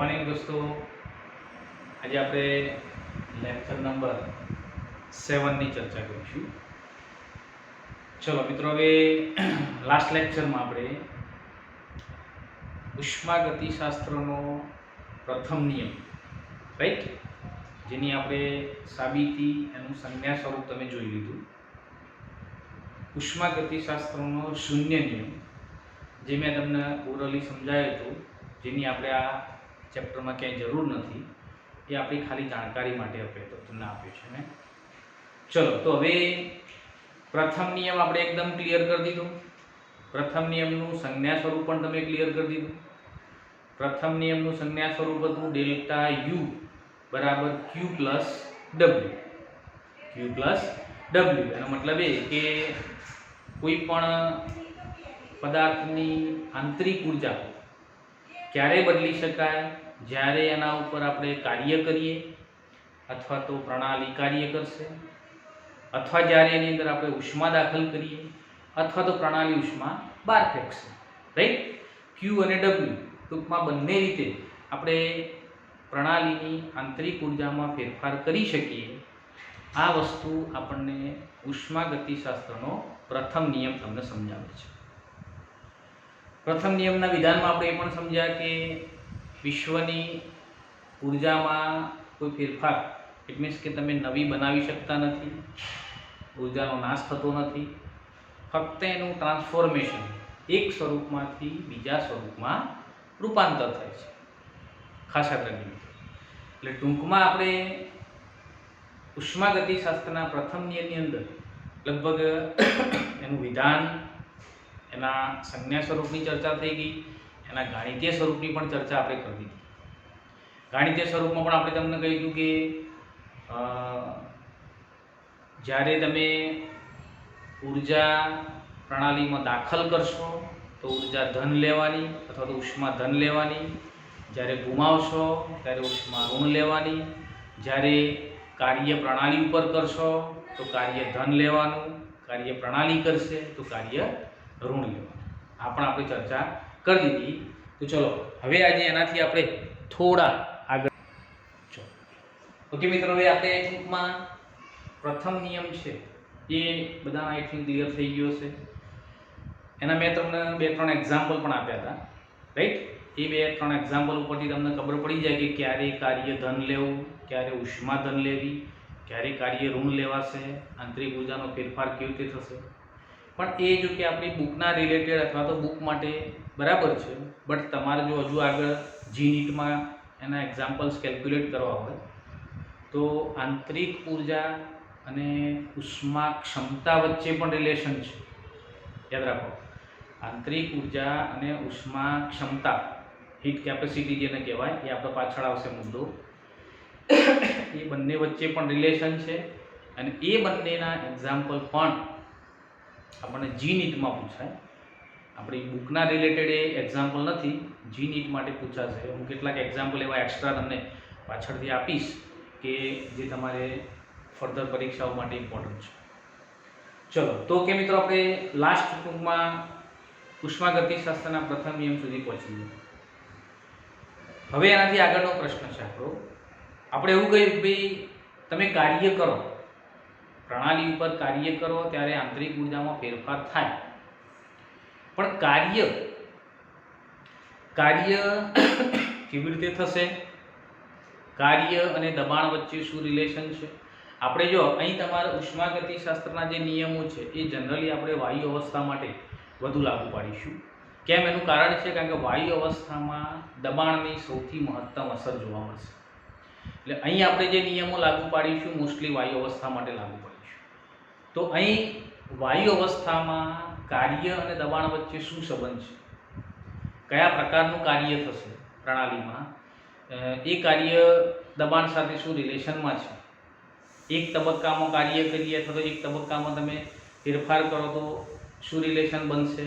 Morning દોસ્તો, આજે આપણે લેક્ચર નંબર 7ની ચર્ચા કરીશું. ચલો મિત્રો, હવે લાસ્ટ લેક્ચરમાં આપણે ઉષ્માગતિશાસ્ત્રનો પ્રથમ નિયમ, રાઈટ, જેની આપણે સાબિતી એનું સંજ્ઞા સ્વરૂપ તમે જોઈ લીધું. ઉષ્માગતિશાસ્ત્રનો શૂન્ય નિયમ, જે મેં તમને ઓરલી સમજાવ્યો હતો, જેની આપણે આ ચેપ્ટરમાં ક્યાંય જરૂર નથી, એ આપણી ખાલી જાણકારી માટે આપણે તો તમને આપ્યું છે ને. ચલો, તો હવે પ્રથમ નિયમ આપણે એકદમ ક્લિયર કરી દીધો. પ્રથમ નિયમનું સંજ્ઞા સ્વરૂપ પણ તમે ક્લિયર કરી દીધું. પ્રથમ નિયમનું સંજ્ઞા સ્વરૂપ હતું ડેલ્ટા યુ બરાબર ક્યુ પ્લસ ડબલ્યુ. ક્યુ પ્લસ ડબલ્યુ એનો મતલબ એ કે કોઈ પણ પદાર્થની આંતરિક ઉર્જા ક્યારે બદલી શકાય? જ્યારે એના ઉપર આપણે કાર્ય કરીએ, અથવા તો પ્રણાલી કાર્ય કરશે, અથવા જ્યારે એની અંદર આપણે ઉષ્મા દાખલ કરીએ, અથવા તો પ્રણાલી ઉષ્મા બહાર ફેંકશે, રાઈટ. ક્યુ અને ડબલ્યુ ટૂંકમાં બંને રીતે આપણે પ્રણાલીની આંતરિક ઉર્જામાં ફેરફાર કરી શકીએ. આ વસ્તુ આપણને ઉષ્માગતિશાસ્ત્રનો પ્રથમ નિયમ તમને સમજાવે છે. પ્રથમ નિયમના વિધાનમાં આપણે એ પણ સમજ્યા કે વિશ્વની ઉર્જામાં કોઈ ફેરફાર, ઇટ મીન્સ કે તમે નવી બનાવી શકતા નથી, ઉર્જાનો નાશ થતો નથી, ફક્ત એનું ટ્રાન્સફોર્મેશન એક સ્વરૂપમાંથી બીજા સ્વરૂપમાં રૂપાંતર થાય છે. ખાસ યાદ રાખજો. એટલે ટૂંકમાં આપણે ઉષ્માગતિશાસ્ત્રના પ્રથમ નિયમની અંદર લગભગ એનું વિધાન, એના સંજ્ઞા સ્વરૂપની ચર્ચા થઈ ગઈ, એના ગાણિતીય સ્વરૂપની પણ ચર્ચા આપણે કરી દીધી. ગાણિતીય સ્વરૂપમાં પણ આપણે તમને કહ્યું કે જ્યારે તમે ઉર્જા પ્રણાલીમાં દાખલ કરશો તો ઉર્જા ધન લેવાની અથવા તો ઉષ્મા ધન લેવાની, જ્યારે ગુમાવશો ત્યારે ઉષ્મા ઋણ લેવાની, જ્યારે કાર્ય પ્રણાલી ઉપર કરશો તો કાર્ય ધન લેવાનું, કાર્ય પ્રણાલી કરશે તો કાર્ય ઋણ લેવાનું. આ પણ આપણે ચર્ચા કરી દીધી. તો ચલો, હવે આજે એનાથી આપણે થોડા આગળ. ઓકે મિત્રો, હવે આપણે ટૂંકમાં પ્રથમ નિયમ છે એ બધાના આઈ થિંક ક્લિયર થઈ ગયો છે. એના મેં તમને 2-3 એક્ઝામ્પલ પણ આપ્યા હતા, રાઈટ. એ 2-3 એક્ઝામ્પલ ઉપરથી તમને ખબર પડી જાય કે ક્યારે કાર્ય ધન લેવું, ક્યારે ઉષ્મા ધન લેવી, ક્યારે કાર્ય ઋણ લેવાશે, આંતરિક ઉર્જાનો ફેરફાર કેવી રીતે થશે. પણ એ જો કે આપણી બુકના રિલેટેડ અથવા તો બુક માટે બરાબર છે, બટ તમારે જો હજુ આગળ GNEETમાં એના એક્ઝામ્પલ્સ કેલ્ક્યુલેટ કરવા હોય તો આંતરિક ઉર્જા અને ઉષ્મા ક્ષમતા વચ્ચે પણ રિલેશન છે. યાદ રાખો, આંતરિક ઉર્જા અને ઉષ્મા ક્ષમતા, હીટ કેપેસિટી જેને કહેવાય, એ આપણે પાછળ આવશે મુદ્દો. એ બંને વચ્ચે પણ રિલેશન છે અને એ બંનેના એક્ઝામ્પલ પણ આપણને GNEETમાં પૂછાય. આપણી બુકના રિલેટેડ એ એક્ઝામ્પલ નથી, GNEET માટે પૂછાશે. હું કેટલાક એક્ઝામ્પલ એવા એક્સ્ટ્રા તમને પાછળથી આપીશ કે જે તમારે ફર્ધર પરીક્ષાઓ માટે ઇમ્પોર્ટન્ટ છે. ચલો, તો કે મિત્રો આપણે લાસ્ટ ટૂંકમાં ઉષ્માગતિશાસ્ત્રના પ્રથમ નિયમ સુધી પહોંચી ગયા. હવે એનાથી આગળનો પ્રશ્ન છે આપણો. આપણે એવું કહ્યું કે ભાઈ તમે કાર્ય કરો, પ્રણાલી ઉપર કાર્ય કરો ત્યારે આંતરિક ઉર્જામાં ફેરફાર થાય. પણ કાર્ય કેવી રીતે થશે? કાર્ય અને દબાણ વચ્ચે શું રિલેશન છે? આપણે જો અહીં તમારા ઉષ્માગતિશાસ્ત્રના જે નિયમો છે એ જનરલી આપણે વાયુ અવસ્થા માટે વધુ લાગુ પાડીશું. કેમ? એનું કારણ છે કારણ કે વાયુ અવસ્થામાં દબાણની સૌથી મહત્તમ અસર જોવા મળશે. એટલે અહીં આપણે જે નિયમો લાગુ પાડીશું મોસ્ટલી વાયુ અવસ્થા માટે લાગુ પાડીશું. તો અહીં વાયુ અવસ્થામાં કાર્ય અને દબાણ વચ્ચે શું સંબંધ છે? કયા પ્રકારનું કાર્ય થશે પ્રણાલીમાં? એ કાર્ય દબાણ સાથે શું રિલેશનમાં છે? એક તબક્કામાં કાર્ય કરીએ અથવા તો એક તબક્કામાં તમે ફેરફાર કરો તો શું રિલેશન બનશે?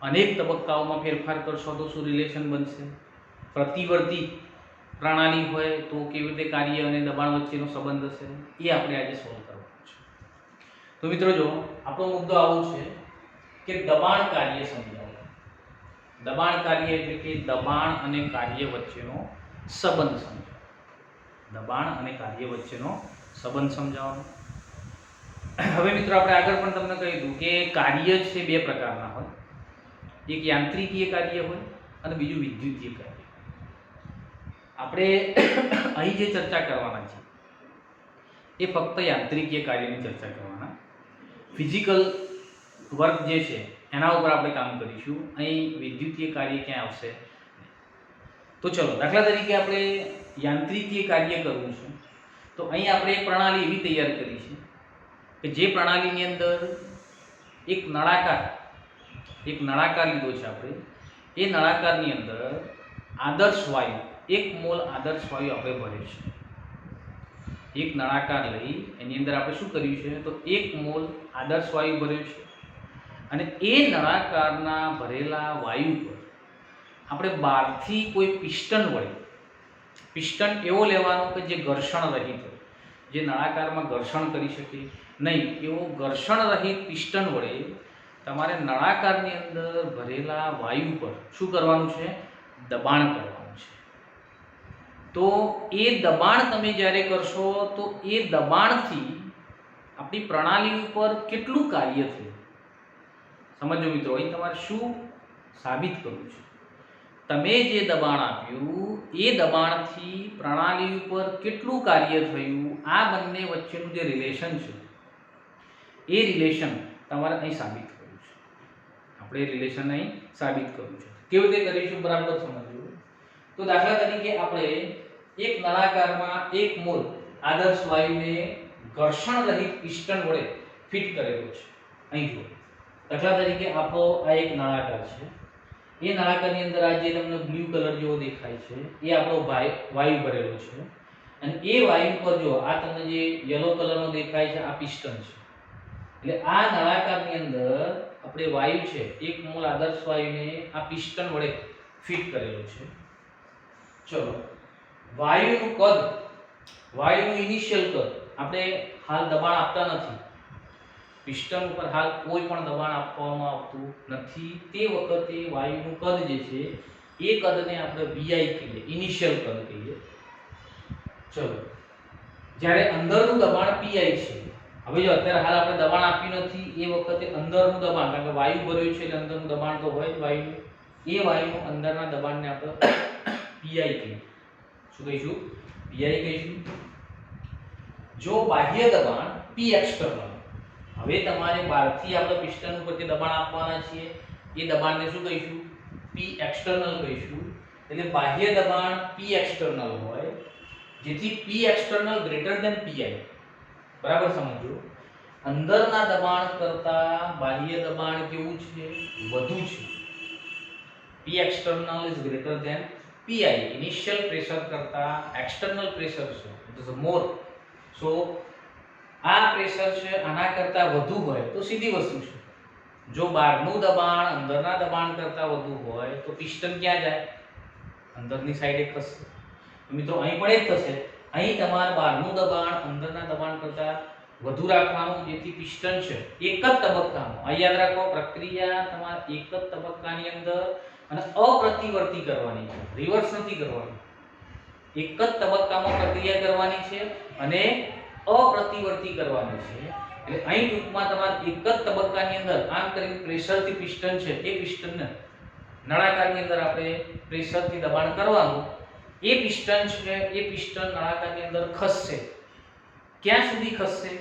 અનેક તબક્કાઓમાં ફેરફાર કરશો તો શું રિલેશન બનશે? પ્રતિવર્તી પ્રણાલી હોય તો કેવી રીતે કાર્ય અને દબાણ વચ્ચેનો સંબંધ હશે? એ આપણે આજે સોલ્વ કરવાનું છે. તો મિત્રો જો આપણો મુદ્દો આવો છે કે દબાણ કાર્ય સમજાવો. દબાણ કાર્ય એટલે કે દબાણ અને કાર્ય વચ્ચેનો સંબંધ સમજાવો. દબાણ અને કાર્ય વચ્ચેનો સંબંધ સમજાવવાનો. હવે મિત્રો આપણે આગળ પણ તમને કહી દઉં કે કાર્ય છે બે પ્રકારના હોય. એક યાંત્રિકીય કાર્ય હોય અને બીજું વિદ્યુતીય કાર્ય. આપણે અહીં જે ચર્ચા કરવાના છે એ ફક્ત યાંત્રિકીય કાર્યની ચર્ચા કરવાના. ફિઝિકલ વર્ક જે છે એના ઉપર આપણે કામ કરીશું. અહીં વિદ્યુતીય કાર્ય ક્યાં આવશે? તો ચલો દાખલા તરીકે આપણે યાંત્રિકીય કાર્ય કરવું છે તો અહીં આપણે એક પ્રણાલી એવી તૈયાર કરી છે કે જે પ્રણાલીની અંદર એક નળાકાર લીધો છે આપણે. એ નળાકારની અંદર આદર્શ વાયુ 1 મોલ આદર્શ વાયુ આપણે ભરે છે. એક નળાકાર લઈ એની અંદર આપણે શું કર્યું છે તો 1 મોલ આદર્શ વાયુ ભર્યો છે અને એ નળાકારના ભરેલા વાયુ પર આપણે બહારથી કોઈ પિસ્ટન વડે, પિસ્ટન એવો લેવાનો કે જે ઘર્ષણ રહિત હોય, જે નળાકારમાં ઘર્ષણ કરી શકે નહીં એવો ઘર્ષણ રહિત પિસ્ટન વડે તમારે નળાકારની અંદર ભરેલા વાયુ પર શું કરવાનું છે? દબાણ કરવાનું છે. તો એ દબાણ તમે જ્યારે કરશો તો એ દબાણથી આપણી પ્રણાલી ઉપર કેટલું કાર્ય થયું સમજો મિત્રો. અહીં તમારે શું સાબિત કરવું છે? તમે જે દબાણ આપ્યું એ દબાણથી પ્રણાલી ઉપર કેટલું કાર્ય થયું આ બંને વચ્ચેનું જે રિલેશન છે એ રિલેશન તમારે અહીં સાબિત કરવું છે. આપણે રિલેશન અહીં સાબિત કરવું છે. કેવી રીતે કરીશું બરાબર સમજવું. તો દાખલા તરીકે આપણે એક નળાકારમાં 1 મોલ આદર્શ વાયુને ઘર્ષણ રહિત પિસ્ટન વડે ફિટ કરેલો છે. અહીં જુઓ દાખલા તરીકે આપણો આ એક નળાકાર છે. એ નળાકારની અંદર આ જે તમને બ્લુ કલર જેવો દેખાય છે એ આપણો વાયુ ભરેલો છે અને એ વાયુ પર જો આ તમને જે યલો કલરનો દેખાય છે આ પિસ્ટન છે. એટલે આ નળાકારની અંદર આપણે વાયુ છે 1 મોલ આદર્શ વાયુને આ પિસ્ટન વડે ફિટ કરેલો છે. ચલો વાયુનું કદ, વાયુનું ઇનિશિયલ કદ આપણે હાલ દબાણ આપતા નથી. પિસ્ટન ઉપર હાલ કોઈ પણ દબાણ આપવામાં આવતું નથી. તે વખતે વાયુનું કદ જે છે એ કદને આપણે VI કહીએ, ઇનિશિયલ કદ કહીએ. ચલો જ્યારે અંદરનું દબાણ PI છે. હવે જો અત્યારે હાલ આપણે દબાણ આપ્યું નથી એ વખતે અંદરનું દબાણ, કારણ કે વાયુ ભર્યું છે એટલે અંદરનું દબાણ તો હોય જ વાયુનું. એ વાયુનું અંદરના દબાણને આપણે PI કહીએ. શું કહીશું? PI કહીશું. જો બાહ્ય દબાણ P એક્સટર્નલ. હવે તમારે બહારથી આપણે પિસ્ટન ઉપર જે દબાણ આપવાના છીએ એ દબાણને શું કહીશું? P એક્સટર્નલ કહીશું. એટલે બાહ્ય દબાણ P એક્સટર્નલ હોય જેથી P external greater than PI. બરાબર સમજો. અંદરના દબાણ કરતા બાહ્ય દબાણ કેવું છે? વધુ છે. P external is greater than PI. Initial pressure કરતા external pressure છે it is more. So આ પ્રેશર છે આના કરતા વધુ હોય તો સીધી વસ્તુ છે. જો બહારનું દબાણ અંદરના દબાણ કરતા વધુ હોય તો પિસ્ટન ક્યાં જાય? અંદરની સાઈડે ખસશે. મિત્રો અહીં પણ એ જ થશે. અહીં તમારે બહારનું દબાણ અંદરના દબાણ કરતા વધુ રાખવાનું જેથી પિસ્ટન છે એક જ તબક્કામાં, આ યાદ રાખો પ્રક્રિયા તમારે એક જ તબક્કાની અંદર અને અપ્રતિવર્તી કરવાની છે, રિવર્સ નથી કરવાની. એક જ તબક્કામાં પ્રક્રિયા કરવાની છે અને અપ્રતિવર્તી કરવાની છે. એટલે અહીં ટૂંકમાં તમારે એક જ તબક્કાની અંદર આમ કરીને પ્રેશરથી પિસ્ટન છે એ પિસ્ટનને નળાકારની અંદર આપણે પ્રેશરથી દબાણ કરવાનું. એ પિસ્ટન છે એ પિસ્ટન નળાકારની અંદર ખસશે. ક્યાં સુધી ખસશે?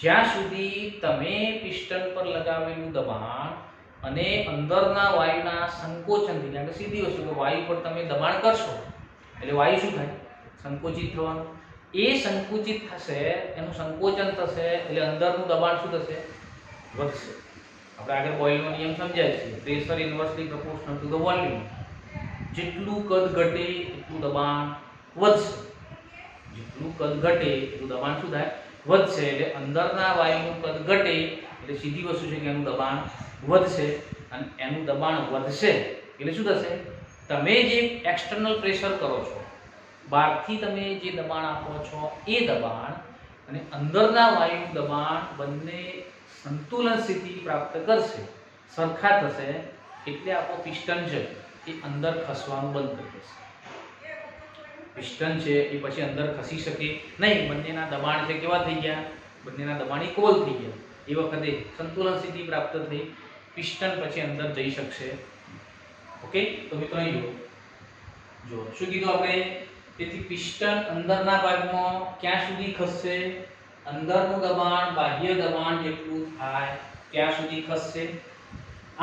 જ્યાં સુધી તમે પિસ્ટન પર લગાવેલું દબાણ અને અંદરના વાયુના સંકોચનથી, કારણ કે સીધી વસ્તુ કે વાયુ પર તમે દબાણ કરશો એટલે વાયુ શું થાય? સંકોચિત થવાનું. એ સંકુચિત થશે, એનું સંકોચન થશે એટલે અંદરનું દબાણ શું થશે? વધશે. આપણે આગળ બોયલનો નિયમ સમજાય છે, pressure inversely proportional to the volume. જેટલું કદ ઘટે એટલું દબાણ વધશે. જેટલું કદ ઘટે એટલું દબાણ શું થાય? વધશે. એટલે અંદરના વાયુનું કદ ઘટે એટલે સીધી વસ્તુ છે કે એનું દબાણ વધશે અને એનું દબાણ વધશે એટલે શું થશે? તમે જે એક્સટર્નલ પ્રેશર કરો છો, બહારથી તમે જે દબાણ આપો છો એ દબાણ અને અંદરના વાયુનું દબાણ બંને સંતુલન સ્થિતિ પ્રાપ્ત કરશે, સરખા થશે. એટલે આપણો પિસ્ટન છે એ અંદર ખસવાનું બંધ કરી દેશે. પિસ્ટન છે એ પછી અંદર ખસી શકે નહીં. બંનેના દબાણ છે કેવા થઈ ગયા? બંનેના દબાણ ઇક્વલ થઈ ગયા. એ વખતે સંતુલન સ્થિતિ પ્રાપ્ત થઈ. પિસ્ટન પછી અંદર જઈ શકશે. ઓકે, તો મિત્રો અહીં જો શું કીધું આપણે? તેથી પિસ્ટન અંદરના ભાગમાં ક્યાં સુધી ખસશે? અંદરનું દબાણ બાહ્ય દબાણ જેટલું થાય ત્યાં સુધી ખસશે.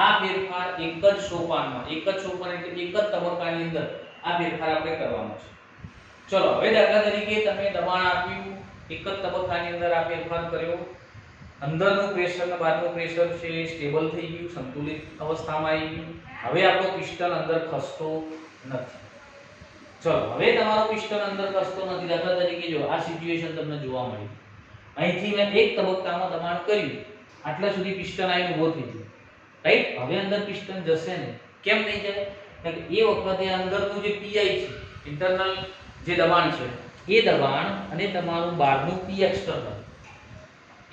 આ ફેરફાર એક જ સોપાનમાં, એક જ સોપાન એટલે એક જ તબક્કાની અંદર આ ફેરફાર આપણે કરવાનો છે. ચલો હવે દાખલા તરીકે તમે દબાણ આપ્યું, એક જ તબક્કાની અંદર આ ફેરફાર કર્યો, અંદરનું પ્રેશર અને બહારનું પ્રેશર છે સ્ટેબલ થઈ ગયું, સંતુલિત અવસ્થામાં આવી ગયું. હવે આપણો પિસ્ટન અંદર ખસતો નથી. ચલો હવે તમારો પિસ્ટન અંદર ખસતો નથી. દાખલા તરીકે જો આ સિચ્યુએશન તમને જોવા મળી. અહીંથી મેં એક તબક્કામાં દબાણ કર્યું, આટલા સુધી પિસ્ટન આવીને ઊભો થઈ ગયો, રાઈટ? હવે અંદર પિસ્ટન જશે ને? કેમ નહીં જાય? કારણ કે એ વખતે અંદરનું જે પીઆઈ છે, ઇન્ટરનલ જે દબાણ છે એ દબાણ અને તમારું બહારનું પી એક્સટર્નલ,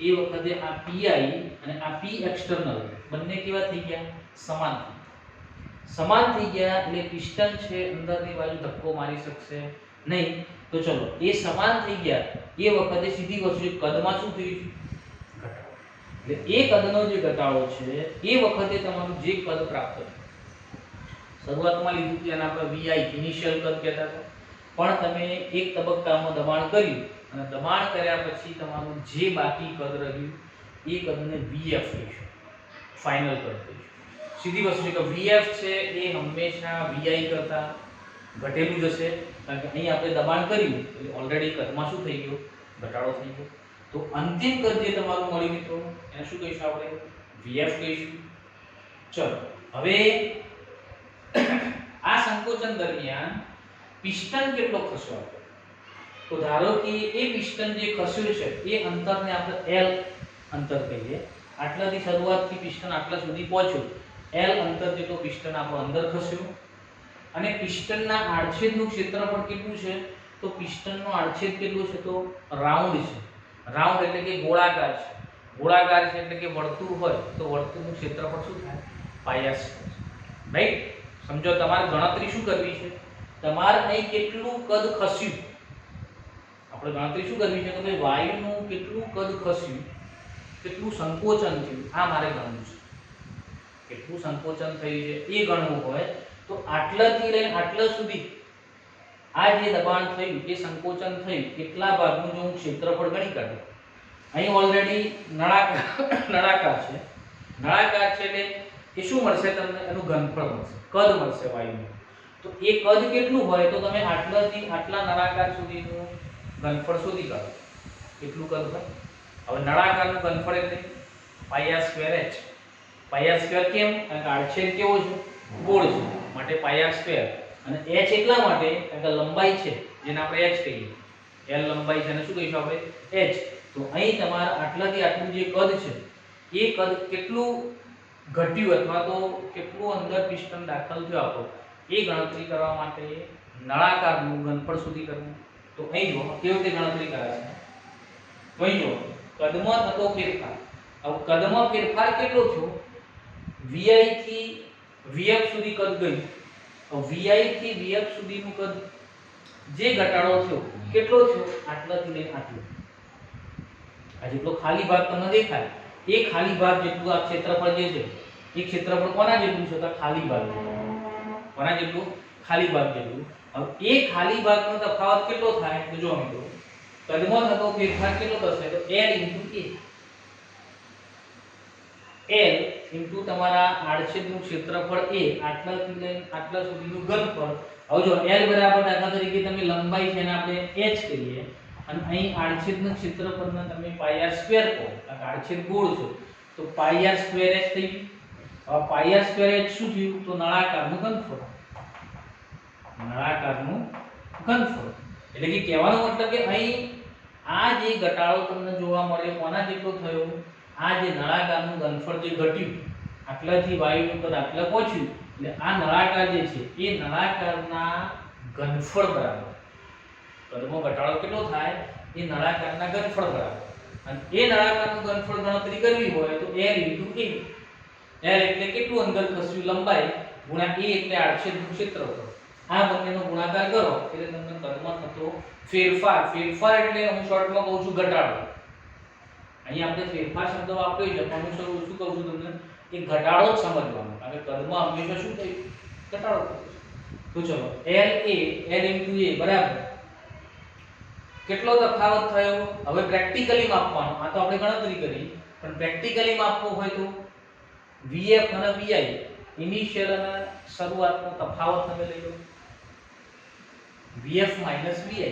એ વખતે આ પીઆઈ અને આ પી એક્સટર્નલ બંને કેવા થઈ ગયા? સમાન થઈ ગયા. સમાન થઈ ગયા એટલે પિસ્ટન છે અંદરની બાજુ ધક્કો મારી શકશે નહીં. તો ચલો એ સમાન થઈ ગયા એ વખતે સીધી વસ્તુ કદમાં શું થયું? ઘટાડો. એટલે એ કદનો જે ઘટાડો છે એ વખતે તમારું જે કદ પ્રાપ્ત થયું, શરૂઆતમાં લીધું હતું એના આપણે વીઆઈ ઇનિશિયલ કદ કહેતા હતા, પણ તમે એક તબક્કામાં દબાણ કર્યું અને દબાણ કર્યા પછી તમારું જે બાકી કદ રહ્યું એ કદને વીએફ કહીશું, ફાઇનલ કદ કહીશું. સીધી વસ્તુ છે કે વીએફ છે એ હંમેશા વીઆઈ કરતા ઘટેલું જ હશે, કારણ કે અહીં આપણે દબાણ કર્યું એટલે ઓલરેડી કદમાં શું થઈ ગયો? ઘટાડો થઈ ગયો. તો અંતિમ કદ જે તમારું મળ્યું મિત્રો એને શું કહીશું આપણે? વીએફ કહીશું. ચલો હવે આ સંકોચન દરમિયાન પિસ્ટન કેટલો ખસ્યો આપણે? તો ધારો કે એ પિસ્ટન જે ખસ્યું છે એ અંતરને આપણે L અંતર કહીએ. આટલાથી શરૂઆતથી પિસ્ટન આટલા સુધી પહોંચ્યું, L અંતર જેટલો પિસ્ટન આપણો અંદર ખસ્યો. અને પિસ્ટનના આડછેદનું ક્ષેત્રફળ કેટલું છે? તો પિસ્ટનનો આડછેદ કેટલો છે? તો રાઉન્ડ છે. રાઉન્ડ એટલે કે ગોળાકાર છે. ગોળાકાર છે એટલે કે વર્તુળ હોય તો વર્તુળનું ક્ષેત્રફળ શું થાય? Pi square. રાઈટ? સમજો તમારે ગણતરી શું કરવી છે? તમારે અહીં કેટલું કદ ખસ્યું, આપણે ગણતરી શું કરવી છે? તો ભાઈ વાયુનું કેટલું કદ ખસ્યું, કેટલું સંકોચન થયું, આ મારે ગણવું છે. કેટલું સંકોચન થયું છે એ ગણવું હોય તો આટલાથી લઈને આટલા સુધી આ જે દબાણ થયું એ સંકોચન થયું કેટલા ભાગનું જો હું ક્ષેત્રફળ ગણી કાઢું, અહીં ઓલરેડી નળાકાર છે. નળાકાર છે એટલે એ શું મળશે તમને? એનું ઘનફળ મળશે, કદ મળશે વાયુનું. તો એ કદ કેટલું હોય તો તમે આટલાથી આટલા નળાકાર સુધીનું ઘનફળ શોધી કાઢો. કેટલું કદ હોય? હવે નળાકારનું ઘનફળ એટલે પાઈ આર સ્ક્વેર h. પાઈ આર સ્ક્વેર કેમ? કારણ કે આડછેદ કેવો છે? ગોળ છે, માટે પાઈ આર સ્ક્વેર. અને h એટલા માટે કારણ કે લંબાઈ છે જેને આપણે h કહીએ, l લંબાઈ છે અને શું કહીશું આપણે? h. તો અહીં તમારા આટલાથી આટલું જે કદ છે એ કદ કેટલું ઘટ્યું અથવા તો કેટલું અંદર પિસ્ટન દાખલ થયો આપણો એ ગણતરી કરવા માટે નળાકારનું ઘનફળ સુધી કરવું. તો અહીં જો કેવી રીતે ગણતરી કરે છે? તો અહીં જો કદમાં થતો ફેરફાર. હવે કદમાં ફેરફાર કેટલો થયો? vi થી vf સુધી કદ ગયું. હવે vi થી vf સુધીનું કદ જે ઘટાડો થયો કેટલો થયો? આટલાથી લઈને આટલો. આ જેટલો ખાલી ભાગ તમને દેખાય એ ખાલી ભાગ જેટલું આ ક્ષેત્રફળ જે છે એ ક્ષેત્રફળ કોના જેટલું છે? તો ખાલી ભાગ જેટલું. કોના જેટલું? ખાલી ભાગ જેટલું. હવે એ ખાલી ભાગનો તફાવત કેટલો થાય? તો જો મિત્રો કદમાં થતો ફેરફાર કેટલો થશે? તો L * તમારા આડછેદનું ક્ષેત્રફળ a આટલાથી લઈને આટલા સુધીનું ઘનફળ. હવે જો L બરાબર દાખલા તરીકે તમે લંબાઈ છે ને આપણે h કહીએ અને અહીં આડછેદનું ક્ષેત્રફળને તમે પાઈ આર સ્ક્વેર કહો, કારણ કે આડછેદ ગોળ છે તો પાઈ આર સ્ક્વેર h થઈ ગયું. હવે પાઈ આર સ્ક્વેર h શું થયું? તો નળાકારનું ઘનફળ. નળાકારનું ઘનફળ એટલે કે કહેવાનો મતલબ કે અહીં આ જે ઘટાડો તમને જોવા મળ્યો કોના જેટલો થયો? આ જે નળાકારનું ઘનફળ જે ઘટ્યું આટલાથી વાયુનું કદ આટલા પહોંચ્યું એટલે આ નળાકાર જે છે એ નળાકારના ઘનફળ બરાબર. કદમાં ઘટાડો કેટલો થાય? એ નળાકારના ઘનફળ બરાબર. અને એ નળાકારનું ઘનફળ ગણતરી કરવી હોય તો L * a. L એટલે કેટલું અંદર ખસ્યું લંબાઈ ગુણ્યા A એટલે આડછેદનું ક્ષેત્રફળ. આ બંનેનો ગુણાકાર કરો એટલે તમને કદમાં થતો ફેરફાર. ફેરફાર એટલે હું શોર્ટમાં કહું છું ઘટાડો. અહીં આપણે ફેરફાર શબ્દ વાપર્યો છે પણ હું શું કહું છું તમને એ ઘટાડો જ સમજવાનો. કારણ કે કદમાં હંમેશા શું થાય ઘટાડો થાય. તો ચલો L into A બરાબર કેટલો તફાવત થયો. હવે પ્રેક્ટિકલી માપવાનો. આ તો આપણે ગણતરી કરી પણ પ્રેક્ટિકલી માપવું હોય તો VF અને VI ઇનિશિયલ અને શરૂઆતનો તફાવત તમે લઈ લો. VF VI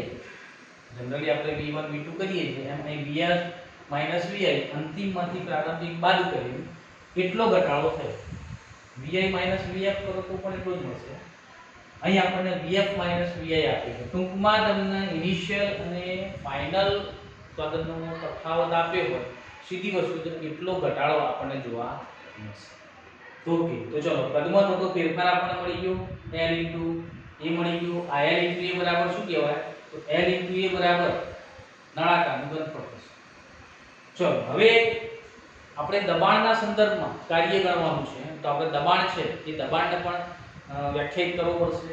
જનરલી આપણે V1 V2 કરીએ છીએ એમ અહીં VF VI અંતિમમાંથી પ્રારંભિક બાદ કરી એટલો ઘટાડો થયો. VI VF કરો તો પણ એટલો જ મળશે. અહીં આપણને VF VI આપ્યું છે. ટૂંકમાં તમને ઇનિશિયલ અને ફાઇનલ કદનો તફાવત આપ્યો હોય સીધી વસ્તુ તો એટલો ઘટાડો આપણને જોવા મળશે. ઓકે તો ચલો કદમાં થતો ફેરફાર આપણને મળી ગયો L into A મળી ગયો. આ L into A બરાબર શું કહેવાય તો L into A બરાબર નળાકારનું ઘનફળ થશે. ચલો હવે આપણે દબાણના સંદર્ભમાં કાર્ય કરવાનું છે તો આપણે દબાણ છે એ દબાણને પણ વ્યાખ્યાયિત કરવો પડશે.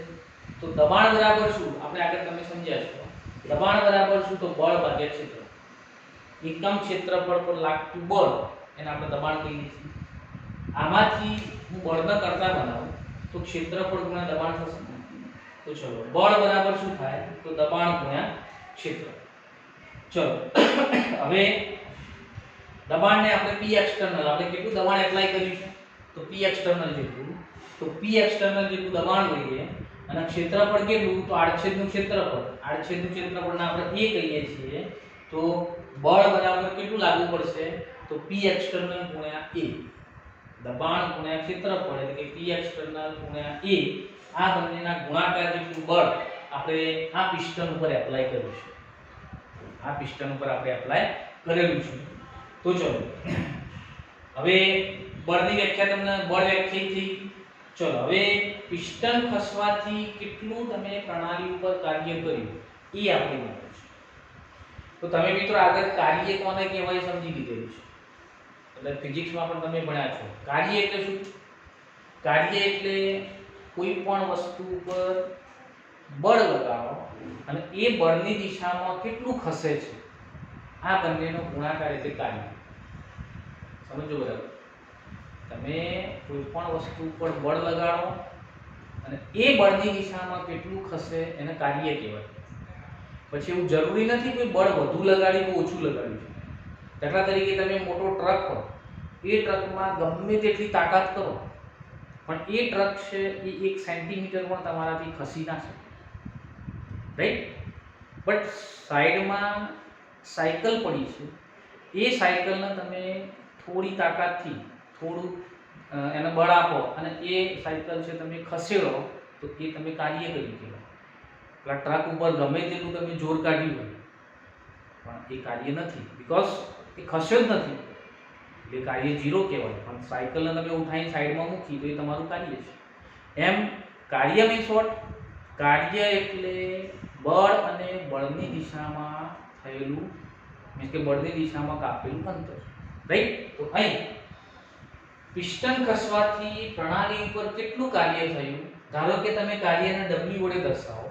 તો દબાણ બરાબર શું આપણે આગળ તમે સમજ્યા છો. દબાણ બરાબર શું તો બળ ભાગ્યા ક્ષેત્ર. એકમ ક્ષેત્રફળ પર લાગતું બળ એને આપણે દબાણ કહીએ છીએ. આમાંથી હું બળને કરતા બનાવું તો ક્ષેત્રફળ ગુણ્યા દબાણ થશે. તો ચલો બળ બરાબર શું થાય તો દબાણ ગુણ્યા ક્ષેત્ર. ચલો હવે દબાણને આપણે P એક્સટર્નલ આપણે કેટલું દબાણ એપ્લાય કર્યું છે તો P એક્સટર્નલ જેટલું. તો P એક્સટર્નલ જેટલું દબાણ લઈએ અને ક્ષેત્રફળ કેટલું તો આડછેદનું ક્ષેત્રફળ. આડછેદનું ક્ષેત્રફળને આપણે A કહીએ છીએ. તો બળ બરાબર કેટલું લાગુ પડશે તો P એક્સટર્નલ ગુણ્યા A. દબાણ ગુણ્યા ક્ષેત્રફળ એટલે કે P એક્સટર્નલ ગુણ્યા A. આ બંનેના ગુણાકાર જેટલું બળ આપણે આ પિસ્ટન ઉપર એપ્લાય કર્યું છે. આ પિસ્ટન ઉપર આપણે એપ્લાય કરેલું છે. તો ચલો હવે બળની વ્યાખ્યા તમને બળ વ્યાખ્યાયિત થઈ. ચલો હવે પિસ્ટન ખસવાથી કેટલું તમે પ્રણાલી ઉપર કાર્ય કર્યું એ આપણે માપવું છે. તો તમે મિત્રો આગળ કાર્ય કોને કહેવાય સમજી લીધેલું છે. એટલે ફિઝિક્સમાં પણ તમે ભણ્યા છો. કાર્ય એટલે શું? કાર્ય એટલે કોઈ પણ વસ્તુ ઉપર બળ લગાવો અને એ બળની દિશામાં કેટલું ખસે છે આ બંનેનો ગુણાકાર એટલે કાર્ય. સમજો બરાબર. તમે કોઈ પણ વસ્તુ ઉપર બળ લગાડો અને એ બળની દિશામાં કેટલું ખસે એને કાર્ય કહેવાય. પછી એવું જરૂરી નથી કે બળ વધુ લગાડ્યું કે ઓછું લગાડ્યું છે. દાખલા તરીકે તમે મોટો ટ્રક હોય એ ટ્રકમાં ગમે તેટલી તાકાત કરો પણ એ ટ્રક છે એ 1 સેન્ટીમીટર પણ તમારાથી ખસી ના શકે. રાઈટ. બટ સાઈડમાં સાયકલ પડી છે એ સાયકલને તમે થોડી તાકાતથી થોડું એને બળ આપો અને એ સાયકલ છે તમે ખસેડો તો એ તમે કાર્ય કરી કહેવાય. પેલા ટ્રક ઉપર ગમે તેટલું તમે જોર કાઢ્યું હોય પણ એ કાર્ય નથી બીકોઝ એ ખસ્યો જ નથી એટલે કાર્ય 0 કહેવાય. પણ સાયકલને તમે ઉઠાવીને સાઈડમાં મૂકી તો એ તમારું કાર્ય છે. એમ કાર્ય મીન્સ વોટ? કાર્ય એટલે બળ અને બળની દિશામાં થયેલું મીન્સ કે બળની દિશામાં કાપેલું અંતર. રાઈટ. તો અહીં પિસ્ટન ખસવાથી પ્રણાલી ઉપર કેટલું કાર્ય થયું ધારો કે તમે કાર્યને W વડે દર્શાવો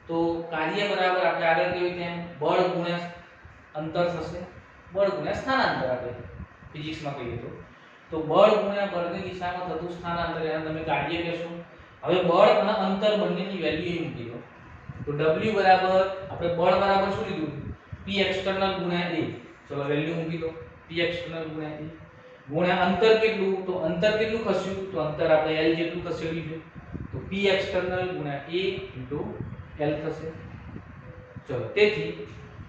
તો કાર્ય બરાબર આપણે આગળ કહ્યું તેમ બળ ગુણ્યા અંતર થશે. બળ ગુણ્યા સ્થાનાંતર આપણે ફિઝિક્સમાં કહીએ તો બળ ગુણ્યા બળની દિશામાં થતું સ્થાનાંતર એને તમે કાર્ય કહેશો. હવે બળ અને અંતર બંનેની વેલ્યુ મૂકી દો તો W બરાબર આપણે બળ બરાબર શું લીધું P એક્સટર્નલ ગુણ્યા A. ચલો વેલ્યુ મૂકી દો P એક્સટર્નલ ગુણ્યા A ગુણ્યા અંતર કેટલું તો અંતર કેટલું ખસ્યું તો અંતર આપણે L જેટલું ખસેડ્યું છે તો P એક્સટર્નલ ગુણ્યા A L થશે. ચલો તેથી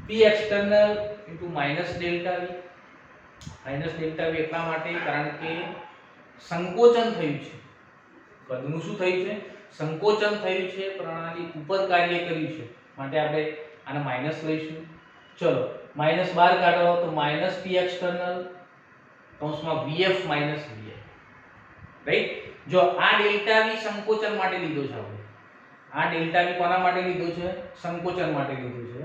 P external minus delta V એટલા માટે કારણ કે સંકોચન થયું છે. કદનું શું થયું છે? સંકોચન થયું છે. પ્રણાલી ઉપર કાર્ય કર્યું છે માટે આપણે આને માઈનસ લઈશું. ચલો માઈનસ બહાર કાઢો તો માઈનસ P એક્સટર્નલ કૌંસમાં VF VI. રાઈટ. જો આ ડેલ્ટા V સંકોચન માટે લીધો છે આપણે. આ ડેલ્ટા V કોના માટે લીધો છે? સંકોચન માટે લીધો છે.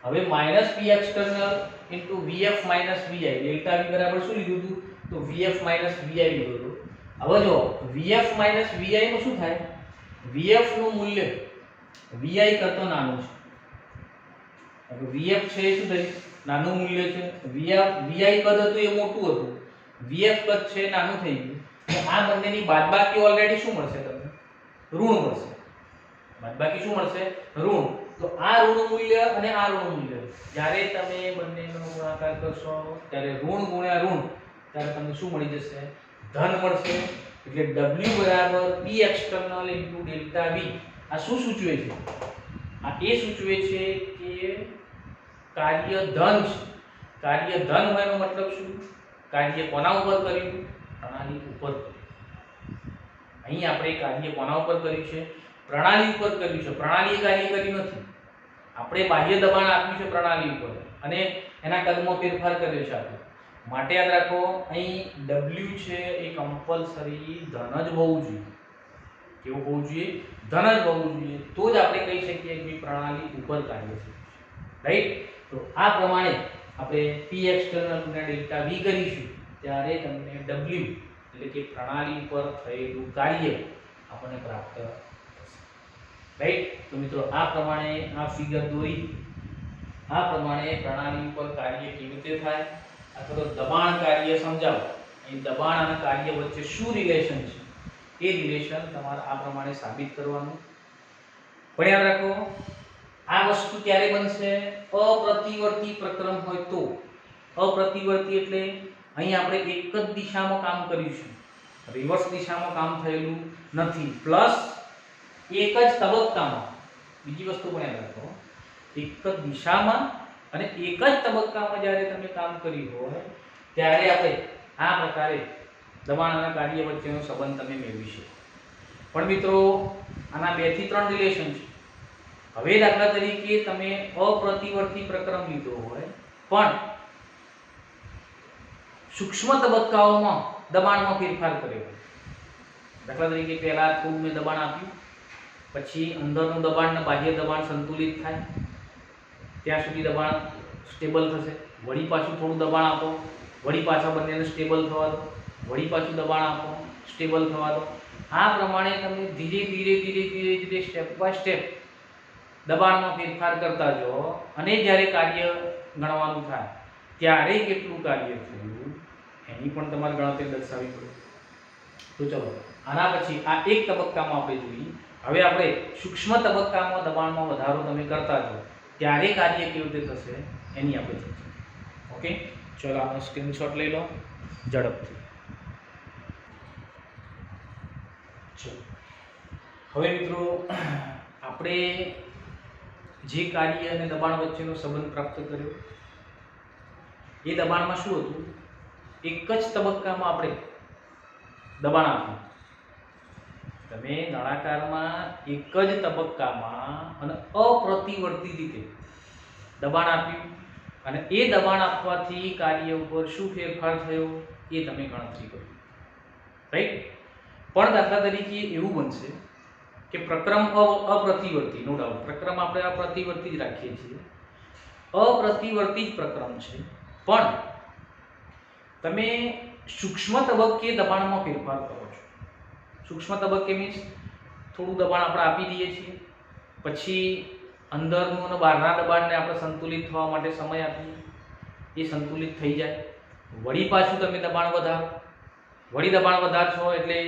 હવે minus P external VF VI delta V બરાબર શું લીધું હતું તો VF VI લીધું હતું. હવે જો Vf માઈનસ Vi નું શું થાય? Vf નું મૂલ્ય Vi કરતા નાનું છે. Vf છે એ શું થયું? નાનું મૂલ્ય છે. Vi કદ હતું એ મોટું હતું. Vf કદ છે નાનું થઈ ગયું. તો આ બંનેની બાદબાકી ઓલરેડી શું મળશે તમને? ઋણ મળશે. બાદબાકી શું મળશે? ઋણ. તો આ ઋણ મૂલ્ય અને આ ઋણ મૂલ્ય જ્યારે તમે બંનેનો ગુણાકાર કરશો ત્યારે ઋણ ગુણ્યા ઋણ ત્યારે તમને શું મળી જશે? ધન મળશે. એટલે W બરાબર P external ડેલ્ટા V. આ શું સૂચવે છે? આ એ સૂચવે છે કે કાર્ય ધન છે. કાર્ય ધન હોય એનો મતલબ શું? કાર્ય કોના ઉપર કર્યું? પ્રણાલી ઉપર કર્યું. અહીં આપણે કાર્ય કોના ઉપર કર્યું છે? પ્રણાલી ઉપર કર્યું છે. પ્રણાલીએ કાર્ય કર્યું નથી. આપણે બાહ્ય દબાણ આપ્યું છે પ્રણાલી ઉપર અને એના કદમાં ફેરફાર કર્યો છે આપણે. માટે યાદ રાખો અહીં W છે એ કમ્પલસરી ધન જ હોવું જોઈએ. કેવું હોવું જોઈએ? ધન જ હોવું જોઈએ. તો જ આપણે કહી શકીએ કે પ્રણાલી ઉપર કાર્ય છે. રાઈટ? તો આ પ્રમાણે આપણે P external ગુણ્યા ડેલ્ટા V કરીશું ત્યારે તમને W એટલે કે પ્રણાલી પર થયેલું કાર્ય આપણને પ્રાપ્ત થશે. રાઈટ? તો મિત્રો આ પ્રમાણે આ ફિગર દોરી આ પ્રમાણે પ્રણાલી ઉપર કાર્ય કેવી રીતે થાય અથવા તો દબાણ કાર્ય સમજાવો. અહીં દબાણ અને કાર્ય વચ્ચે શું રિલેશન છે એ રિલેશન તમારે આ પ્રમાણે સાબિત કરવાનું. પણ યાદ રાખો આ વસ્તુ ક્યારે બનશે? અપ્રતિવર્તી પ્રક્રમ હોય તો. અપ્રતિવર્તી એટલે અહીં આપણે એક જ દિશામાં કામ કરીશું. રિવર્સ દિશામાં કામ થયેલું નથી. પ્લસ એક જ તબક્કામાં. બીજી વસ્તુ પણ યાદ રાખો એક જ દિશામાં અને એક જ તબક્કામાં જ્યારે તમે કામ કર્યું હોય ત્યારે આપણે આ પ્રકારે દબાણ અને કાર્ય વચ્ચેનો સંબંધ તમે મેળવી શકો. પણ મિત્રો આના 2 થી 3 રિલેશન છે. હવે દાખલા તરીકે તમે અપ્રતિવર્તી પ્રક્રમ લીધો હોય પણ સૂક્ષ્મ તબક્કાઓમાં દબાણમાં ફેરફાર કર્યો હોય. દાખલા તરીકે પહેલા થોડું મેં દબાણ આપ્યું, પછી અંદરનું દબાણ અને બાહ્ય દબાણ સંતુલિત થાય ત્યાં સુધી દબાણ સ્ટેબલ થશે. વળી પાછું થોડું દબાણ આપો, વળી પાછા બંનેને સ્ટેબલ થવા દો, વળી પાછું દબાણ આપો, સ્ટેબલ થવા દો. આ પ્રમાણે તમે ધીરે ધીરે સ્ટેપ બાય સ્ટેપ દબાણમાં ફેરફાર કરતા જાઓ અને જ્યારે કાર્ય ગણવાનું થાય ત્યારે કેટલું કાર્ય થયું એની પણ તમારે ગણતરી દર્શાવવી પડે. તો ચલો આના પછી આ એક તબક્કામાં આપણે જોઈએ. હવે આપણે સૂક્ષ્મ તબક્કામાં દબાણમાં વધારો તમે કરતા જાઓ ત્યારે કાર્ય કેવી રીતે થશે એની આપણે ચર્ચા. ઓકે, ચલો આનો સ્ક્રીનશોટ લઈ લો ઝડપથી. ચલો હવે મિત્રો આપણે જે કાર્ય અને દબાણ વચ્ચેનો સંબંધ પ્રાપ્ત કર્યો એ દબાણમાં શું હતું? એક જ તબક્કામાં આપણે દબાણ આપ્યું. તમે નળાકારમાં એક જ તબક્કામાં અને અપ્રતિવર્તી રીતે દબાણ આપ્યું અને એ દબાણ આપવાથી કાર્ય ઉપર શું ફેરફાર થયો એ તમે ગણતરી કરો. રાઈટ? પણ દાખલા તરીકે એવું બનશે કે પ્રક્રમ અપ્રતિવર્તી, નો ડાઉટ પ્રક્રમ આપણે અપ્રતિવર્તી જ રાખીએ છીએ. અપ્રતિવર્તી જ પ્રક્રમ છે પણ તમે સૂક્ષ્મ તબક્કે દબાણમાં ફેરફાર કરો છો. સૂક્ષ્મ તબક્કે મીન્સ થોડું દબાણ આપણે આપી દઈએ છીએ, પછી અંદરનું અને બહારના દબાણને આપણે સંતુલિત થવા માટે સમય આપીએ, એ સંતુલિત થઈ જાય. વળી પાછું તમે દબાણ વધારો, વળી દબાણ વધારશો એટલે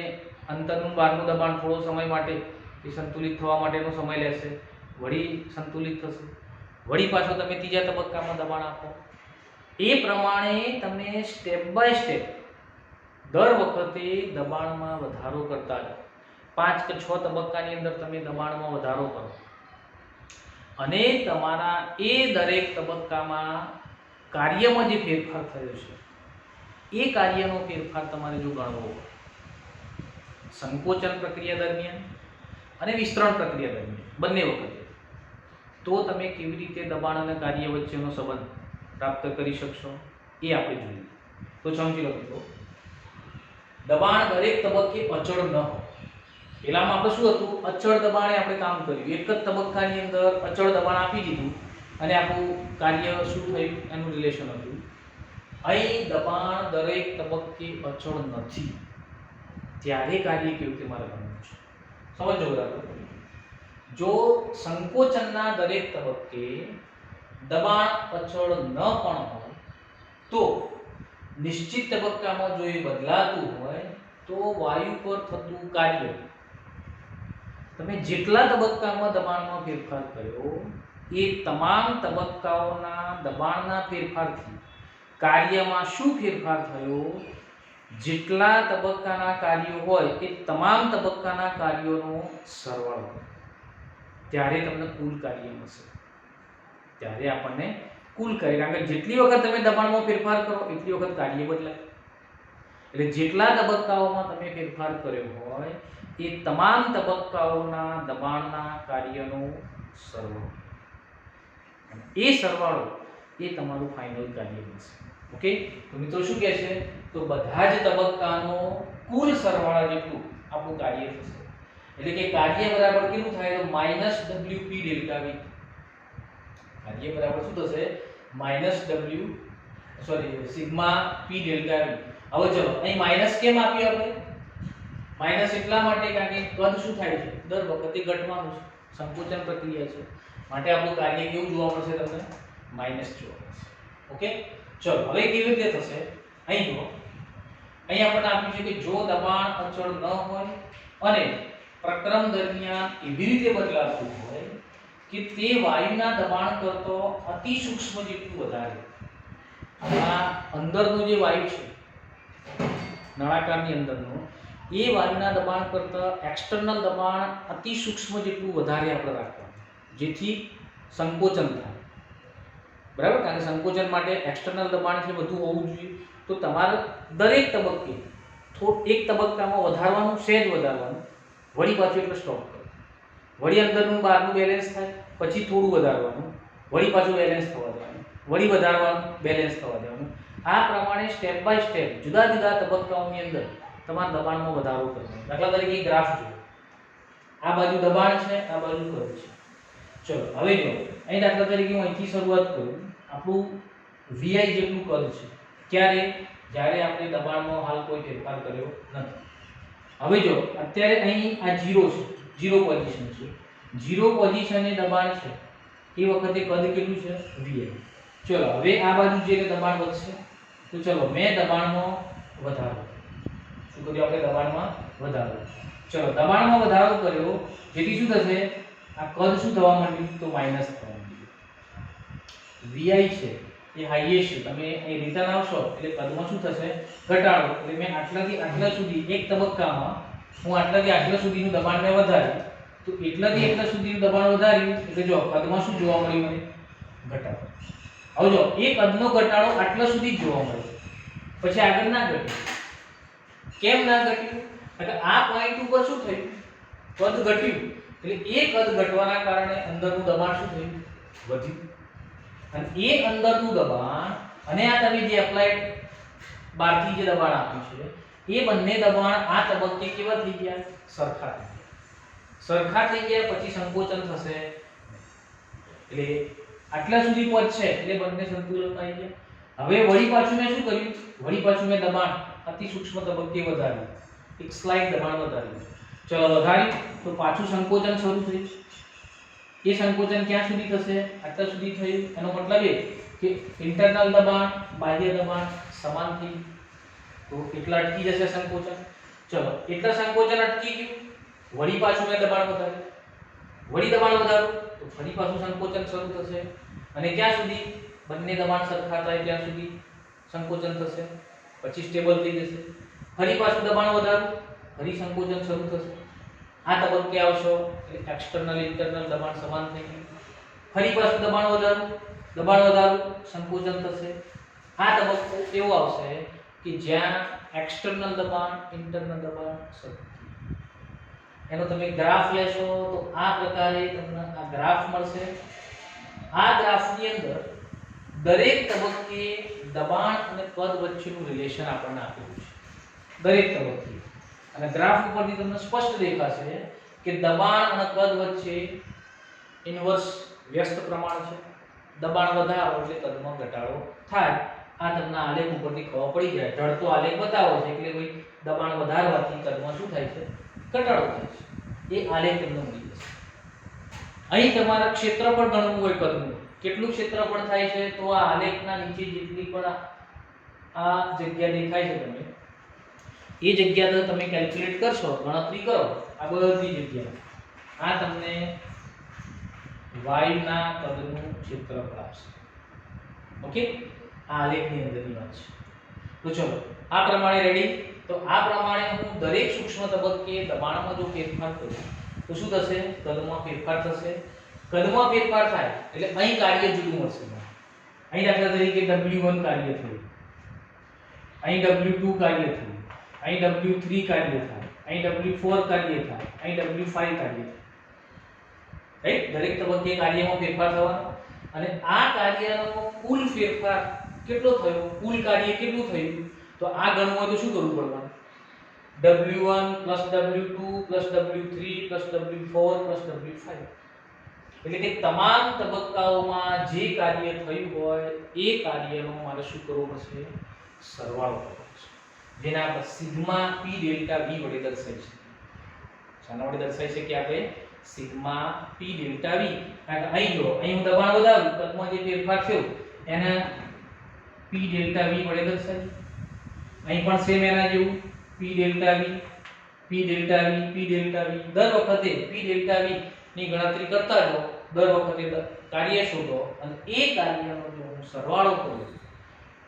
અંદરનું બહારનું દબાણ થોડો સમય માટે એ સંતુલિત થવા માટેનો સમય લેશે, વળી સંતુલિત થશે. વળી પાછું તમે ત્રીજા તબક્કામાં દબાણ આપો. એ પ્રમાણે તમે સ્ટેપ બાય સ્ટેપ દર વખતે દબાણમાં વધારો કરતા જાઓ. 5 કે 6 તબક્કાની અંદર તમે દબાણમાં વધારો કરો અને તમારા એ દરેક તબક્કામાં કાર્યમાં જે ફેરફાર થયો છે એ કાર્યનો ફેરફાર તમારે જો ગણવો હોય સંકોચન પ્રક્રિયા દરમિયાન અને વિસ્તરણ પ્રક્રિયા દરમિયાન બંને વખતે, તો તમે કેવી રીતે દબાણ અને કાર્ય વચ્ચેનો સંબંધ પ્રાપ્ત કરી શકશો એ આપણે જોઈએ. તો સમજી લો મિત્રો, દબાણ દરેક તબક્કે અચળ ન હોય. પહેલામાં આપણે શું હતું? અચળ દબાણે આપણે કામ કર્યું. એક જ તબક્કાની અંદર અચળ દબાણ આપી દીધું અને આપણું કાર્ય શું થયું એનું રિલેશન હતું. અહીં દબાણ દરેક તબક્કે અચળ નથી. ત્યારે કાર્ય કેવી રીતે મારે ગણવું છે. સમજો બરાબર. જો સંકોચનના દરેક તબક્કે દબાણ અચળ ન પણ હોય તો નિશ્ચિત તબક્કામાં જો એ બદલાતું હોય તો વાયુ પર થતું કાર્ય તમે જેટલા તબક્કામાં દબાણમાં ફેરફાર કર્યો એ તમામ તબક્કાઓના દબાણના ફેરફારથી કાર્યમાં શું ફેરફાર થયો, જેટલા તબક્કાના કાર્યો હોય એ તમામ તબક્કાના કાર્યોનો સરવાળો, ત્યારે તમને કુલ કાર્ય મળશે. ત્યારે આપણને કુલ કાર્ય, કારણ કે જેટલી વખત તમે દબાણમાં ફેરફાર કરો એટલી વખત કાર્ય બદલાય. એટલે જેટલા તબક્કાઓમાં તમે ફેરફાર કર્યો હોય એ તમામ તબક્કાઓના દબાણના કાર્યનો સરવાળો, એ સરવાળો એ તમારું ફાઇનલ કાર્ય બનશે. ઓકે, તો મિત્રો શું કહે છે, તો બધા જ તબક્કાનો કુલ સરવાળા જેટલું આપણું કાર્ય થશે. એટલે કે કાર્ય બરાબર કેટલું થાય, તો -wp ડેલ્ટા v. કાર્ય બરાબર શું થશે, સિગ્મા p ડેલ્ટા v. હવે ચલો અહીં માઈનસ કેમ આપ્યું આપણે, માઈનસ એટલા માટે કારણ કે કદ શું થાય છે, દર વખતે ઘટવાનું છે, સંકોચન પ્રક્રિયા છે, માટે આપણું કાર્ય કેવું જોવા મળશે, તમને માઈનસ જોવા મળશે. ઓકે, ચલો હવે કેવી રીતે થશે, અહીં જુઓ, અહીં આપણને આપ્યું છે કે જો દબાણ અચળ ન હોય અને પ્રક્રમ દરમિયાન એવી રીતે બદલાતું હોય કે તે વાયુના દબાણ કરતો અતિ સૂક્ષ્મ જેટલું વધારે, આ અંદરનો જે વાયુ છે નળાકારની અંદરનો, એ વાયુના દબાણ કરતા એક્સટર્નલ દબાણ અતિ સૂક્ષ્મ જેટલું વધારે આપણે રાખવાનું, જેથી સંકોચન થાય. બરાબર, કારણ કે સંકોચન માટે એક્સટર્નલ દબાણ છે બધું હોવું જોઈએ. તો તમારે દરેક તબક્કે એક તબક્કામાં વધારવાનું, સહેજ વધારવાનું, વળી પાછું એટલે સ્ટોપ કરો, વળી અંદરનું બહારનું બેલેન્સ થાય, પછી થોડું વધારવાનું, વળી પાછું બેલેન્સ થવા દેવાનું, વળી વધારવાનું, બેલેન્સ થવા દેવાનું. આ પ્રમાણે સ્ટેપ બાય સ્ટેપ જુદા જુદા તબક્કાઓની અંદર તમારા દબાણમાં વધારો કરવાનો. દાખલા તરીકે ગ્રાફ જુઓ, આ બાજુ દબાણ છે, આ બાજુ કદ છે. ચલો હવે જો અહીં દાખલા તરીકે હું અહીંથી શરૂઆત કરું, આપણું vi જેટલું કદ છે, ક્યારે, જ્યારે આપણે દબાણમાં હાલ કોઈ ફેરફાર કર્યો નથી. હવે જો અત્યારે અહીં આ 0 છે, 0 પોઝિશન છે, 0 પોઝિશને દબાણ છે, એ વખતે કદ કેટલું છે, vi. ચલો હવે આ બાજુ જે દબાણ વધશે, તો ચલો મેં દબાણમાં વધારો, શું કર્યું આપણે, દબાણમાં વધારો. ચલો દબાણમાં વધારો કર્યો, જેથી શું થશે, આ કદ શું થવા માંડ્યું, તો માઈનસ થવા માંડ્યું. vi છે એ હાઈએસ્ટ, તમે અહીં રિટર્ન આવશો એટલે કદમાં શું થશે, ઘટાડો. એટલે મેં આટલાથી આટલા સુધી એક તબક્કામાં હું આટલાથી આટલા સુધીનું દબાણ મેં વધાર્યું, તો એટલાથી એટલા સુધીનું દબાણ વધાર્યું એટલે જો કદમાં શું જોવા મળ્યું, મને ઘટાડો. હવે જો એ કદનો ઘટાડો આટલા સુધી જ જોવા મળે, પછી આગળ ના ઘટ્યું. કેમ ના ઘટ્યું, એટલે આ પોઈન્ટ ઉપર શું થયું, કદ ઘટ્યું. એટલે એ કદ ઘટવાના કારણે અંદરનું દબાણ શું થયું, વધ્યું. અને એ અંદરનું દબાણ અને આ તમે જે એપ્લાઈડ બહારથી જે દબાણ આપ્યું છે, એ બંને દબાણ આ તબક્કે કેવા થઈ ગયા, સરખા થઈ ગયા. સરખા થઈ ગયા પછી સંકોચન થશે, એટલે આટલા સુધી પહોંચશે એટલે બંને સંતુલનમાં આવી ગયા. હવે વળી પાછું મેં શું કર્યું, વળી પાછું મેં દબાણ અતિ સૂક્ષ્મ તબક્કે વધાર્યું, એક સ્લાઇડ દબાણ વધાર્યું. ચલો વધાર્યું તો પાછું સંકોચન શરૂ થયું. એ સંકોચન ક્યાં સુધી થશે, આટલા સુધી થયું. એનો મતલબ એ કે ઇન્ટરનલ દબાણ બાહ્ય દબાણ સમાન થઈ, તો એટલા અટકી જશે સંકોચન. ચલો એટલા સંકોચન અટકી ગયું, વળી પાછું મેં દબાણ વધાર્યું, વળી દબાણ વધારું તો ફરી પાછું સંકોચન શરૂ થશે. અને ક્યાં સુધી, બંને દબાણ સરખા થાય ત્યાં સુધી સંકોચન થશે, પછી સ્ટેબલ થઈ જશે. ફરી પાછું દબાણ વધારું, ફરી સંકોચન શરૂ થશે. આ તબક્કે આવશો એટલે એક્સટર્નલ ઇન્ટરનલ દબાણ સમાન થઈ ગયું. ફરી પાછું દબાણ વધારું, સંકોચન થશે. આ તબક્કો એવો આવશે કે જ્યાં એક્સટર્નલ દબાણ ઇન્ટરનલ દબાણ સરખું. એનો તમે ગ્રાફ લેશો તો આ પ્રકારે તમને આ ગ્રાફ મળશે. આ ગ્રાફની અંદર દરેક તબક્કે દબાણ અને કદ વચ્ચેનું રિલેશન આપણને આપેલું છે, દરેક તબક્કે. અને ગ્રાફ ઉપરથી તમને સ્પષ્ટ દેખાશે કે દબાણ અને કદ વચ્ચે ઇન્વર્સ વ્યસ્ત પ્રમાણ છે. દબાણ વધારો એટલે કદમાં ઘટાડો થાય. આ તમને આલેખ ઉપરથી ખબર પડી જાય. ઢળતો આલેખ બતાવો છે એટલે ભાઈ દબાણ વધારવાથી કદમાં શું થાય છે? ઘટાડો થાય છે. એ આલેખ તમને મળી જશે. અહીં તમારા ક્ષેત્રફળ ગણવું હોય કદનું, કેટલું ક્ષેત્રફળ થાય છે? તો આ આલેખના નીચે જેટલી પણ આ જગ્યા દેખાય છે તમને, એ જગ્યા તો તમે કેલ્ક્યુલેટ કરશો, ગણતરી કરો, આ બધી જગ્યા આ તમને y ના કદનું ક્ષેત્રફળ આપશે. ઓકે, આ આલેખની અંદરની વાત છે. તો ચલો આ પ્રમાણે રેડી. તો આ પ્રમાણે હું દરેક સૂક્ષ્મ તબક્કે દબાણમાં જો ફેરફાર કરું તો શું થશે? કદમાં ફેરફાર થશે. કદમાં ફેરફાર થાય એટલે અહીં કાર્ય જુદું મળશે. અહીં દાખલા તરીકે W1 કાર્ય થયું, અહીં W2 કાર્ય થયું, અહીં W3 કાર્ય થાય, અહીં W4 કાર્ય થાય, અહીં W5 કાર્ય થાય. રાઈટ? દરેક તબક્કે કાર્યમાં ફેરફાર થવાનો અને આ કાર્યનો કુલ ફેરફાર કેટલો થયો, કુલ કાર્ય કેટલું થયું, તો આ ગણવું હોય તો શું કરવું પડવાનું? W1 W2 W3 W4 W5. એટલે કે તમામ તબક્કાઓમાં જે કાર્ય થયું હોય એ કાર્યનો મારે શું કરવો પડશે? સરવાળો કરવો પડશે, જેને આપણે સિગ્મા p ડેલ્ટા v વડે દર્શાવી શકીએ. શાના વડે દર્શાવી શકીએ આપણે? Sigma p delta v. કારણ કે અહીં જો અહીં હું દબાણ વધારું, કદમાં જે ફેરફાર થયો એને p ડેલ્ટા v વડે દર્શાવી. અહીં પણ સેમ એના જેવું p delta v p delta v p delta v. દર વખતે p ડેલ્ટા v ની ગણતરી કરતા જાઓ, દર વખતે કાર્ય શોધો અને એ કાર્યનો જો હું સરવાળો કરું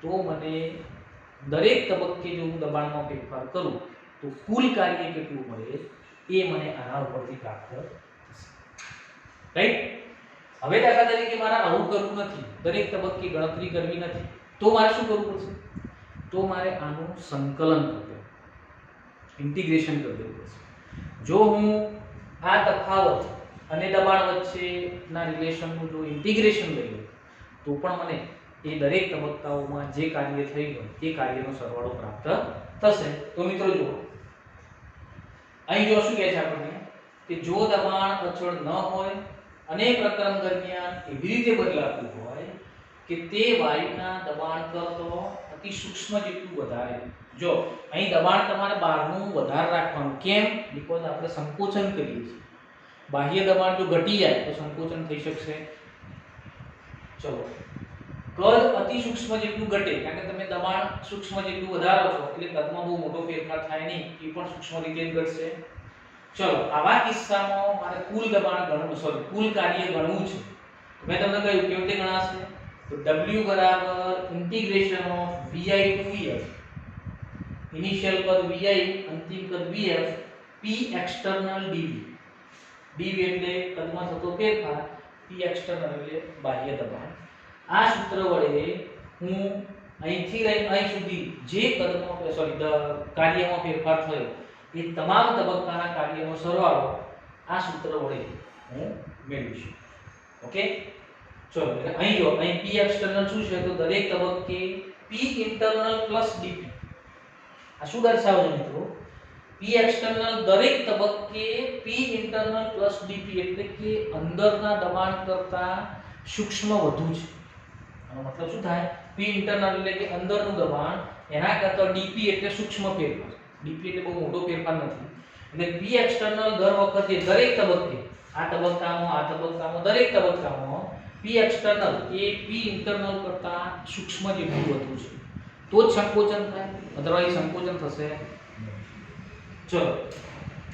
તો મને દરેક તબક્કે જો હું દબાણમાં ફેરફાર કરું તો કુલ કાર્ય કેટલું મળે એ મને આના ઉપરથી પ્રાપ્ત થશે. રાઈટ? હવે દાખલા તરીકે મારે આવું કરવું નથી, દરેક તબક્કે ગણતરી કરવી નથી, તો મારે શું કરવું પડશે? તો મારે આનું સંકલન કરી દેવું, ઇન્ટિગ્રેશન કરી દેવું પડશે. જો હું આ તફાવત અને દબાણ વચ્ચેના રિલેશનનું જો ઇન્ટિગ્રેશન લઈ લઉં તો પણ મને એ દરેક તબક્કાઓમાં જે કાર્ય થઈ હોય તે કાર્યનો સરવાળો પ્રાપ્ત થશે. તો મિત્રો જુઓ, અહીં જો શું કહે છે આપણને કે જો દબાણ અચળ ન હોય અને પ્રકરણ દરમિયાન એવી રીતે બદલાતું હોય કે તે વાયુના દબાણ કરતો અતિ સૂક્ષ્મ જેટલું વધારે. જો અહીં દબાણ તમારે બહારનું વધારે રાખવાનું. કેમ? બીકોઝ આપણે સંકોચન કરીએ છીએ. બાહ્ય દબાણ જો ઘટી જાય તો સંકોચન થઈ શકશે. ચલો, કદ અતિ સૂક્ષ્મ જેટલું ઘટે, કારણ કે તમે દબાણ સૂક્ષ્મ જેટલું વધારો છો એટલે કદમાં બહુ મોટો ફેરફાર થાય નહીં, એ પણ સૂક્ષ્મ રીતે જ ઘટશે. ચલો, આવા કિસ્સામાં મારે કુલ દબાણ ગણવું, સોરી કુલ કાર્ય ગણવું છે. મેં તમને કહ્યું કેવી રીતે ગણાશે? તો W બરાબર integration of vi to vf, initial કદ vi, અંતિમ કદ vf, p external dv. dv એટલે કદમાં થતો ફેરફાર, p એક્સટર્નલ એટલે બાહ્ય દબાણ. આ સૂત્ર વડે હું અહીંથી લઈને અહીં સુધી જે કદમાં કાર્યમાં ફેરફાર થયો એ તમામ તબક્કાના કાર્યનો સરવાળો આ સૂત્ર વડે હું મેળવી શકું. ઓકે, ચલો એટલે અહીં જો અહીં p એક્સટર્નલ શું છે? તો દરેક તબક્કે p ઇન્ટરનલ પ્લસ dp. આ શું દર્શાવે છે મિત્રો? p એક્સટર્નલ દરેક તબક્કે p ઇન્ટરનલ પ્લસ dp એટલે કે અંદરના દબાણ કરતા સૂક્ષ્મ વધુ છે. આનો મતલબ શું થાય? p ઇન્ટરનલ એટલે કે અંદરનું દબાણ, એના કરતા dp એટલે સૂક્ષ્મ ફેરફાર. dp એટલે બહુ મોટો ફેરફાર નથી. એટલે p એક્સટર્નલ દર વખતે દરેક તબક્કે, આ તબક્કામાં દરેક તબક્કામાં p એક્સટર્નલ એ p ઇન્ટરનલ કરતા સૂક્ષ્મ જેટલું વધુ છે, તો જ સંકોચન થાય, અધરવાઇઝ સંકોચન થશે. ચલો,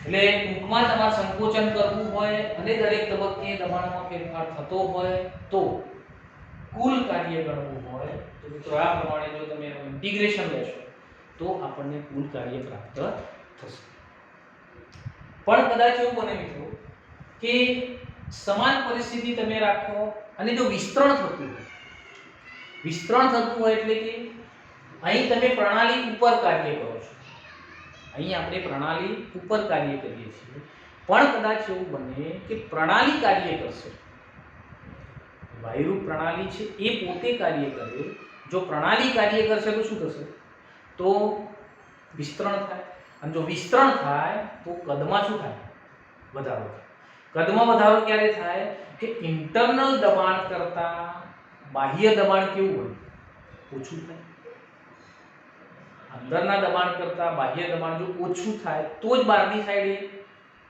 એટલે ટૂંકમાં તમારે સંકોચન કરવું હોય અને દરેક તબક્કે દબાણમાં ફેરફાર થતો હોય તો કુલ કાર્ય ગણવું હોય તો મિત્રો આ પ્રમાણે જો તમે એનું ઇન્ટિગ્રેશન લેશો તો આપણને કુલ કાર્ય પ્રાપ્ત થશે. પણ કદાચ એવું બને મિત્રો કે સમાન પરિસ્થિતિ તમે રાખો અને જો વિસ્તરણ થતું હોય એટલે કે અહીં તમે પ્રણાલી ઉપર કાર્ય કરો છો, અહીં આપણે પ્રણાલી ઉપર કાર્ય કરીએ છીએ, પણ કદાચ એવું બને કે પ્રણાલી કાર્ય કરશે, વાયુરૂપ પ્રણાલી છે એ પોતે કાર્ય કરે. જો પ્રણાલી કાર્ય કરશે તો શું થશે? તો વિસ્તરણ થાય. અને જો વિસ્તરણ થાય તો કદમાં શું થાય? વધારો થાય. કદમાં વધારો ક્યારે થાય? કે ઇન્ટરનલ દબાણ કરતા બાહ્ય દબાણ કેવું હોય? ઓછું થાય. અંદરના દબાણ કરતાં બાહ્ય દબાણ જો ઓછું થાય તો જ બહારની સાઈડે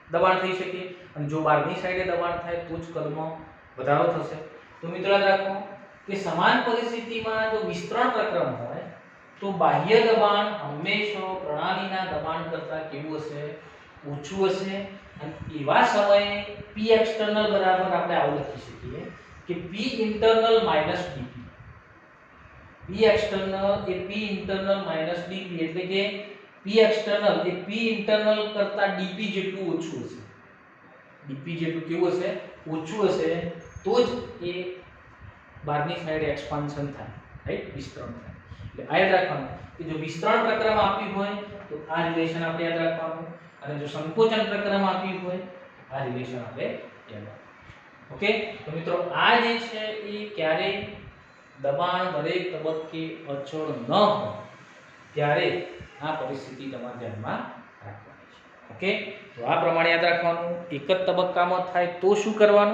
દબાણ થઈ શકે, અને જો બહારની સાઈડે દબાણ થાય તો જ કદમાં વધારો થશે. તો મિત્રો યાદ રાખો કે સમાન પરિસ્થિતિમાં જો વિસ્તરણ પ્રક્રમ હોય તો બાહ્ય દબાણ હંમેશા પ્રણાલીના દબાણ કરતાં કેવું હશે? ઓછું હશે. અને એવા સમયે P external બરાબર આપણે આવું લખી શકીએ કે P internal minus dP. P external એ P internal minus dP એટલે કે P external એ P internal કરતાં dP જેટલું ઓછું હશે. dP જેટલું કેવું હશે? ઓછું હશે તો જ એ બહારની સાઈડ એક્સપાન્શન થાય, રાઈટ? વિસ્તરણ થાય. એટલે આ યાદ રાખવાનું કે જો વિસ્તરણ પ્રક્રિયામાં આપ્યું હોય તો આ રિલેશન આપણે યાદ રાખવાનું, અને જો સંકોચન પ્રક્રિયામાં આપ્યું હોય તો આ રિલેશન આપણે યાદ રાખવાનું. ઓકે? તો મિત્રો આ જે છે એ ક્યારેય દબાણ દરેક તબક્કે અચળ ન હોય ત્યારે આ પરિસ્થિતિ તમારે ધ્યાનમાં રાખવાની છે. ઓકે? તો આ પ્રમાણે યાદ રાખવાનું. એક જ તબક્કામાં થાય તો શું કરવાનું?